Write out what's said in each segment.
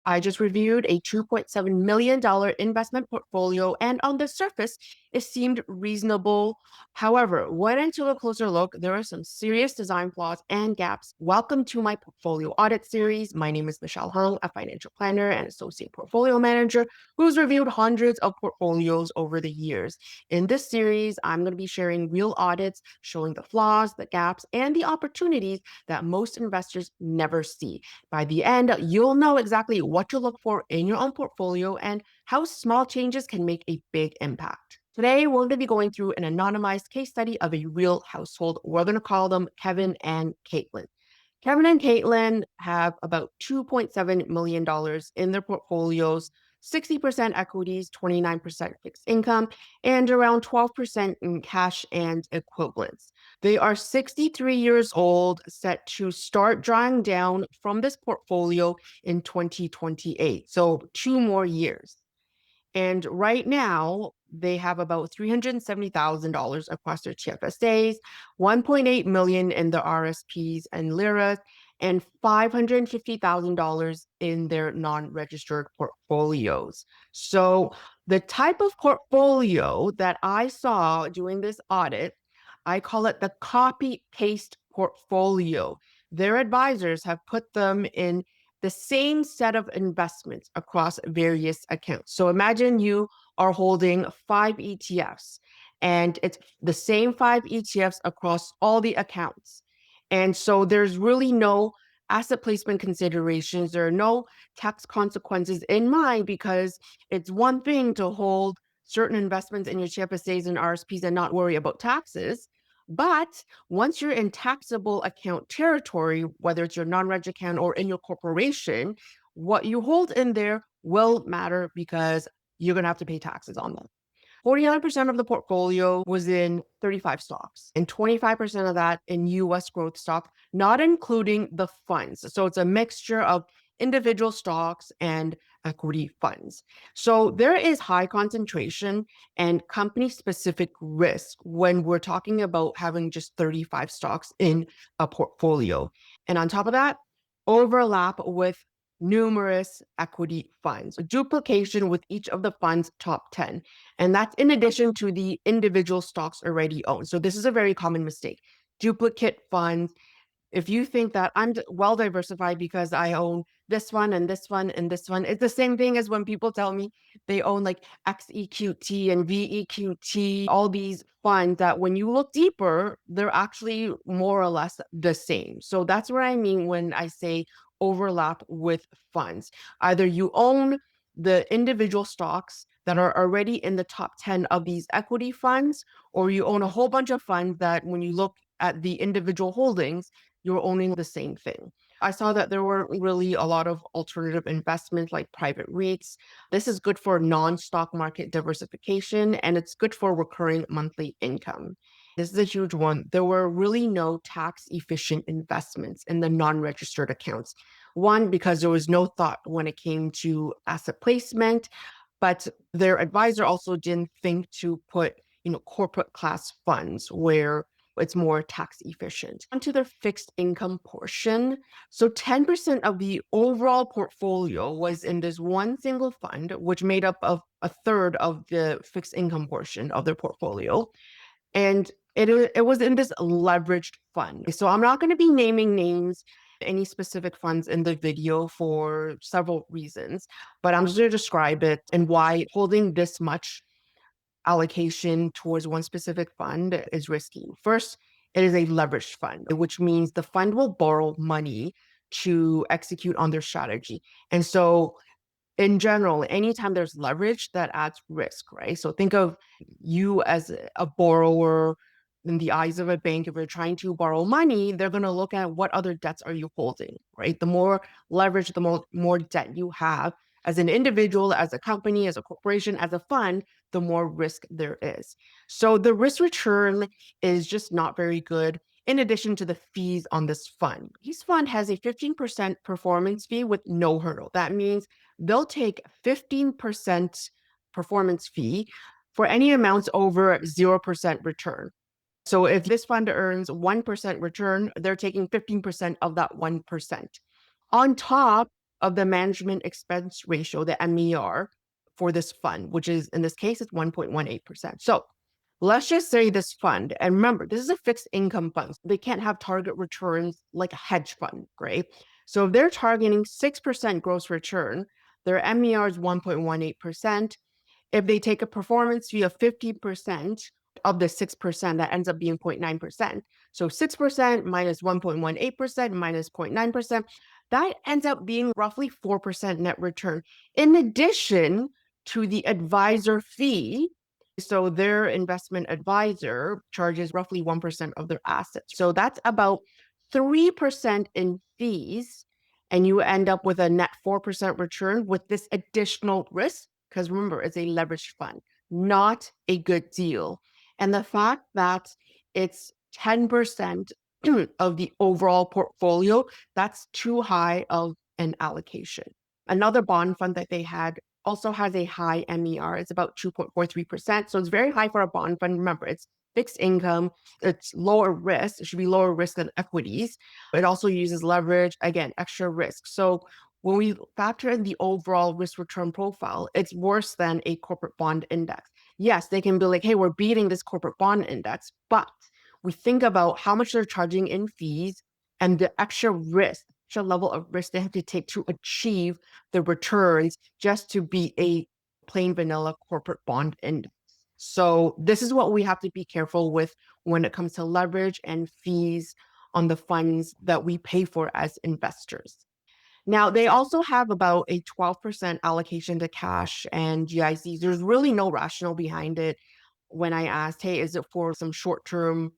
I just reviewed a $2.7 million investment portfolio, and on the surface, it seemed reasonable. However, when I took a closer look, there are some serious design flaws and gaps. Welcome to my portfolio audit series. My name is Michelle Hung, a financial planner and associate portfolio manager who's reviewed hundreds of portfolios over the years. In this series, I'm going to be sharing real audits, showing the flaws, the gaps, and the opportunities that most investors never see. By the end, you'll know exactly what to look for in your own portfolio and how small changes can make a big impact. Today, we're going to be going through an anonymized case study of a real household. We're going to call them Kevin and Caitlin. Kevin and Caitlin have about $2.7 million in their portfolios, 60% equities, 29% fixed income, and around 12% in cash and equivalents. They are 63 years old, set to start drawing down from this portfolio in 2028, so 2 more years. And right now, they have about $370,000 across their TFSAs, 1.8 million in the RSPs and liras, and $550,000 in their non-registered portfolios. So the type of portfolio that I saw doing this audit, I call it the copy-paste portfolio. Their advisors have put them in the same set of investments across various accounts. So imagine you are holding 5 ETFs and it's the same 5 ETFs across all the accounts. And so there's really no asset placement considerations. There are no tax consequences in mind, because it's one thing to hold certain investments in your TFSAs and RSPs and not worry about taxes. But once you're in taxable account territory, whether it's your non-reg account or in your corporation, what you hold in there will matter, because you're going to have to pay taxes on them. 49% of the portfolio was in 35 stocks and 25% of that in US growth stock, not including the funds. So it's a mixture of individual stocks and equity funds. So there is high concentration and company specific risk when we're talking about having just 35 stocks in a portfolio. And on top of that, overlap with numerous equity funds, duplication with each of the fund's top 10. And that's in addition to the individual stocks already owned. So this is a very common mistake. Duplicate funds. If you think that I'm well diversified because I own this one and this one and this one, it's the same thing as when people tell me they own like XEQT and VEQT, all these funds that when you look deeper, they're actually more or less the same. So that's what I mean when I say overlap with funds. Either you own the individual stocks that are already in the top 10 of these equity funds, or you own a whole bunch of funds that when you look at the individual holdings, you're owning the same thing. I saw that there were really a lot of alternative investments like private REITs. This is good for non-stock market diversification, and it's good for recurring monthly income. This is a huge one. There were really no tax efficient investments in the non-registered accounts. One, because there was no thought when it came to asset placement, but their advisor also didn't think to put, corporate class funds where it's more tax efficient. Onto their fixed income portion. So 10% of the overall portfolio was in this one single fund, which made up of a third of the fixed income portion of their portfolio. And it was in this leveraged fund. So I'm not going to be naming names, any specific funds in the video for several reasons, but I'm just going to describe it and why holding this much allocation towards one specific fund is risky. First, it is a leveraged fund, which means the fund will borrow money to execute on their strategy. And so in general, anytime there's leverage, that adds risk, right? So think of you as a borrower in the eyes of a bank. If you're trying to borrow money, they're going to look at what other debts are you holding, right? The more leverage, the more debt you have as an individual, as a company, as a corporation, as a fund, the more risk there is. So the risk return is just not very good. In addition to the fees on this fund, this fund has a 15% performance fee with no hurdle. That means they'll take 15% performance fee for any amounts over 0% return. So if this fund earns 1% return, they're taking 15% of that 1%. On top, of the management expense ratio, the MER, for this fund, which is in this case, it's 1.18%. So let's just say this fund, and remember, this is a fixed income fund. So they can't have target returns like a hedge fund, right? So if they're targeting 6% gross return, their MER is 1.18%. If they take a performance fee of 50% of the 6%, that ends up being 0.9%. So 6% minus 1.18% minus 0.9%, that ends up being roughly 4% net return. In addition to the advisor fee, so their investment advisor charges roughly 1% of their assets. So that's about 3% in fees, and you end up with a net 4% return with this additional risk, because remember, it's a leveraged fund, not a good deal. And the fact that it's 10% of the overall portfolio, that's too high of an allocation. Another bond fund that they had also has a high MER. It's about 2.43%. So it's very high for a bond fund. Remember, it's fixed income, it's lower risk. It should be lower risk than equities. It also uses leverage, again, extra risk. So when we factor in the overall risk return profile, it's worse than a corporate bond index. Yes, they can be like, hey, we're beating this corporate bond index, but we think about how much they're charging in fees and the extra risk, extra level of risk they have to take to achieve the returns just to be a plain vanilla corporate bond index. So this is what we have to be careful with when it comes to leverage and fees on the funds that we pay for as investors. Now, they also have about a 12% allocation to cash and GICs. There's really no rationale behind it. When I asked, hey, is it for some short-term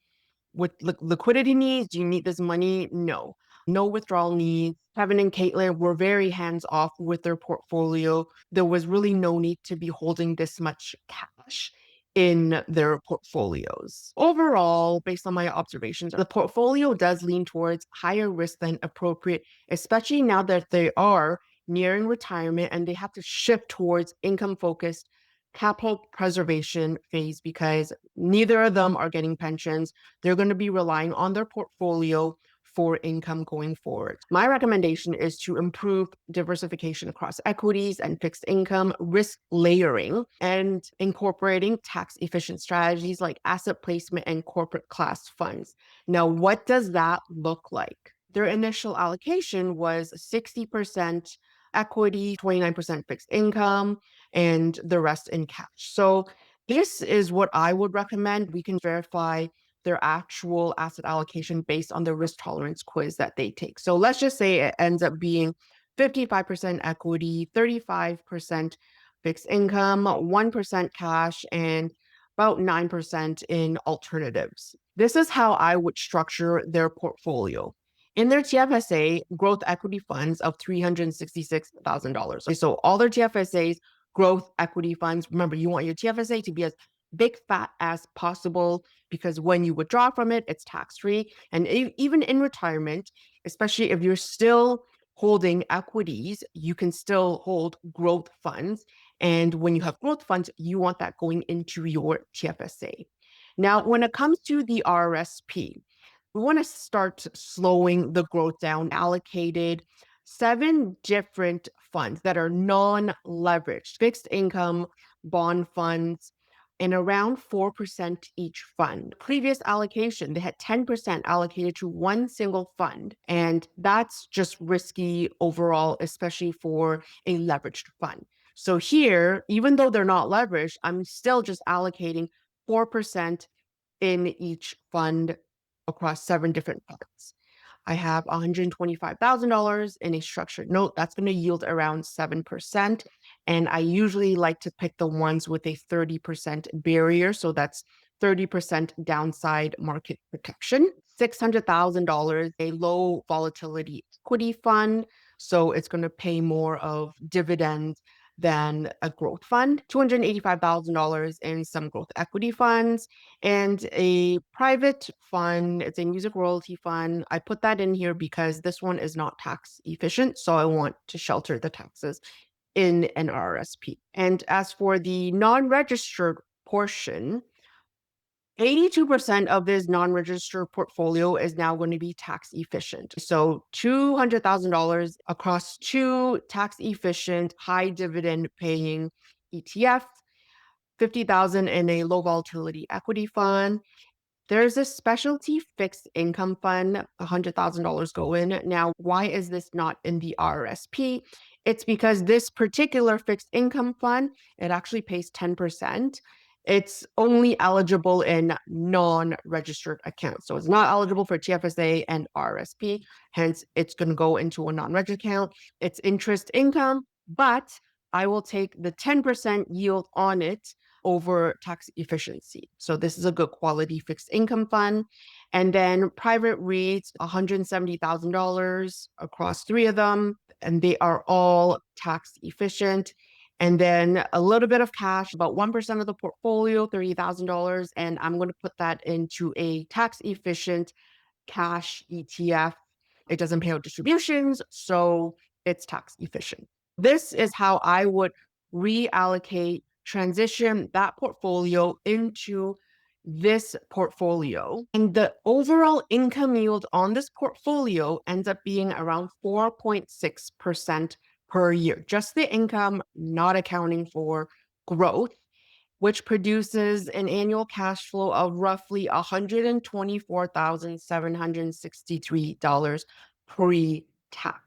with liquidity needs? Do you need this money? No. No withdrawal needs. Kevin and Caitlin were very hands-off with their portfolio. There was really no need to be holding this much cash in their portfolios. Overall, based on my observations, the portfolio does lean towards higher risk than appropriate, especially now that they are nearing retirement and they have to shift towards income-focused capital preservation phase because neither of them are getting pensions. They're going to be relying on their portfolio for income going forward. My recommendation is to improve diversification across equities and fixed income, risk layering, and incorporating tax efficient strategies like asset placement and corporate class funds. Now, what does that look like? Their initial allocation was 60% equity, 29% fixed income, and the rest in cash. So this is what I would recommend. We can verify their actual asset allocation based on the risk tolerance quiz that they take. So let's just say it ends up being 55% equity, 35% fixed income, 1% cash, and about 9% in alternatives. This is how I would structure their portfolio. In their TFSA, growth equity funds of $366,000. So all their TFSAs, growth equity funds, remember, you want your TFSA to be as big fat as possible because when you withdraw from it, it's tax-free. And even in retirement, especially if you're still holding equities, you can still hold growth funds. And when you have growth funds, you want that going into your TFSA. Now, when it comes to the RRSP, we want to start slowing the growth down. Allocated 7 different funds that are non-leveraged, fixed income, bond funds, and around 4% each fund. Previous allocation, they had 10% allocated to one single fund, and that's just risky overall, especially for a leveraged fund. So here, even though they're not leveraged, I'm still just allocating 4% in each fund across 7 different funds. I have $125,000 in a structured note. That's going to yield around 7%. And I usually like to pick the ones with a 30% barrier. So that's 30% downside market protection. $600,000, a low volatility equity fund. So it's going to pay more of dividends than a growth fund. $285,000 in some growth equity funds, and a private fund. It's a music royalty fund. I put that in here because this one is not tax efficient, so I want to shelter the taxes in an RRSP. And as for the non-registered portion, 82% of this non-registered portfolio is now going to be tax efficient. So $200,000 across two tax efficient, high dividend paying ETFs, 50,000 in a low volatility equity fund. There's a specialty fixed income fund, $100,000 go in. Now, why is this not in the RRSP? It's because this particular fixed income fund, it actually pays 10%. It's only eligible in non-registered accounts. So it's not eligible for TFSA and RRSP. Hence, it's going to go into a non-registered account. It's interest income, but I will take the 10% yield on it over tax efficiency. So this is a good quality fixed income fund. And then private REITs, $170,000 across three of them, and they are all tax efficient. And then a little bit of cash, about 1% of the portfolio, $30,000. And I'm going to put that into a tax efficient cash ETF. It doesn't pay out distributions, so it's tax efficient. This is how I would reallocate, transition that portfolio into this portfolio. And the overall income yield on this portfolio ends up being around 4.6% per year. Just the income, not accounting for growth, which produces an annual cash flow of roughly $124,763 pre-tax.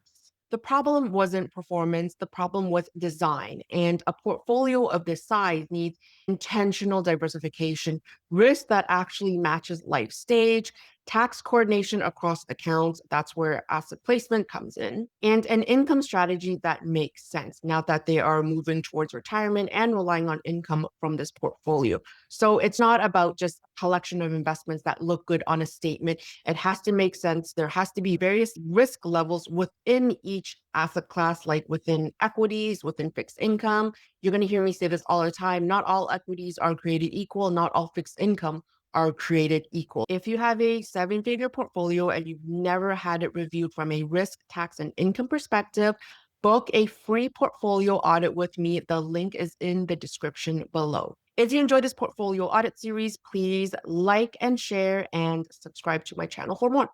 The problem wasn't performance, the problem was design. And a portfolio of this size needs intentional diversification, risk that actually matches life stage, tax coordination across accounts. That's where asset placement comes in, and an income strategy that makes sense now that they are moving towards retirement and relying on income from this portfolio. So it's not about just a collection of investments that look good on a statement. It has to make sense. There has to be various risk levels within each asset class, like within equities, within fixed income. You're going to hear me say this all the time. Not all equities are created equal. Not all fixed income are created equal. If you have a seven-figure portfolio and you've never had it reviewed from a risk, tax, and income perspective, book a free portfolio audit with me. The link is in the description below. If you enjoyed this portfolio audit series, please like and share and subscribe to my channel for more.